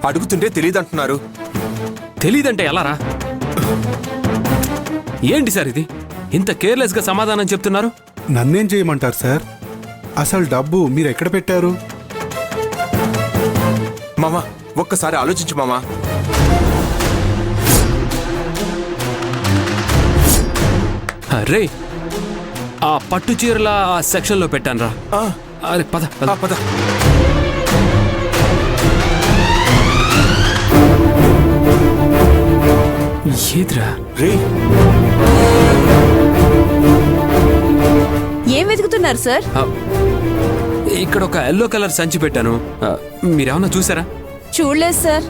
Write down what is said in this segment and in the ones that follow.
అడుగుతుంటే తెలియదంటున్నారు. తెలీదంటే ఎలారా? ఏంటి సార్ ఇది? ఇంత కేర్లెస్ గా సమాధానం చెప్తున్నారు. నన్నేం చేయమంటారు సార్? అసలు డబ్బు మీరు ఎక్కడ పెట్టారు? మామా ఒక్కసారి ఆలోచించు మామా. అరే ఆ పట్టు చీరల ఆ సెక్షన్ లో పెట్టాను రా. అరే పద పద పద. ఏదిరా? రే ఏం వెతుకుతున్నారు సార్? ఇక్కడ ఒక ఎల్లో కలర్ సంచి పెట్టాను. మీరేమన్నా చూసారా? చూడలేదు సార్.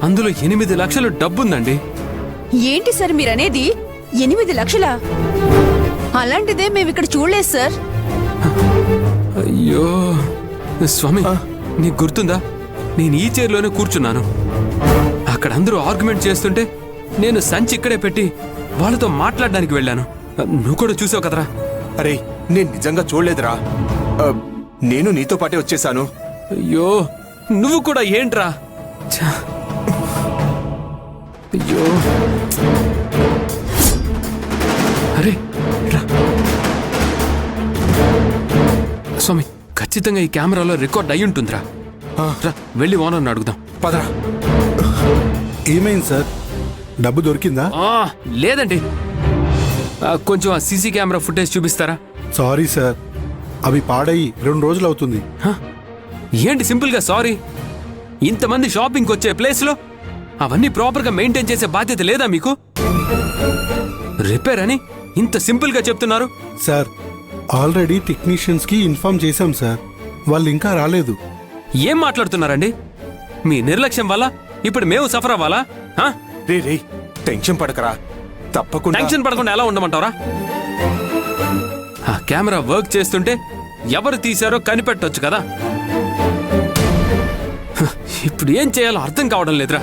అందులో 8 లక్షలు డబ్బుందండి. ఏంటి సార్ మీరనేది? 8 లక్షలా? అలాంటిదే మేము ఇక్కడ చూడలేదు సార్. అయ్యో స్వామి, నీకు గుర్తుందా? నేను ఈ చైర్లోనే కూర్చున్నాను. అక్కడ అందరూ ఆర్గ్యుమెంట్ చేస్తుంటే నేను సంచి ఇక్కడే పెట్టి వాళ్ళతో మాట్లాడడానికి వెళ్ళాను. నువ్వు కూడా చూసావు కదరా? అరే నేను నిజంగా చూడలేదురా. నేను నీతో పాటే వచ్చేసాను. అయ్యో నువ్వు కూడా ఏంట్రా? అయ్యో అరే రా స్వామి, ఖచ్చితంగా ఈ కెమెరాలో రికార్డ్ అయి ఉంటుందిరా. రా వెళ్ళి ఓనర్ని అడుగుదాం. పదరా. ఏమైంది సార్? డబ్బు దొరికిందా? లేదండి, కొంచెం ఆ సీసీ కెమెరా ఫుటేజ్ చూపిస్తారా? సారీ సార్, అవి పాడయి 2 రోజులు అవుతుంది. ఏంటి సింపుల్ గా సారీ? ఇంతమంది షాపింగ్కి వచ్చే ప్లేస్లో అవన్నీ ప్రాపర్గా మెయింటైన్ చేసే బాధ్యత లేదా మీకు? రిపేర్ అని ఇంత సింపుల్ గా చెప్తున్నారు. సార్ ఆల్రెడీ టెక్నీషియన్స్ కి ఇన్ఫార్మ్ చేశాం సార్, వాళ్ళు ఇంకా రాలేదు. ఏం మాట్లాడుతున్నారండి? మీ నిర్లక్ష్యం వల్ల ఇప్పుడు మేము సఫర్ అవ్వాలా? రే రే టెన్షన్ పడకరా. తప్పకుండా. టెన్షన్ పడకుండా ఎలా ఉండమంటారా? ఆ కెమెరా వర్క్ చేస్తుంటే ఎవరు తీశారో కనిపెట్టొచ్చు కదా. ఇప్పుడు ఏం చేయాలో అర్థం కావడం లేదురా.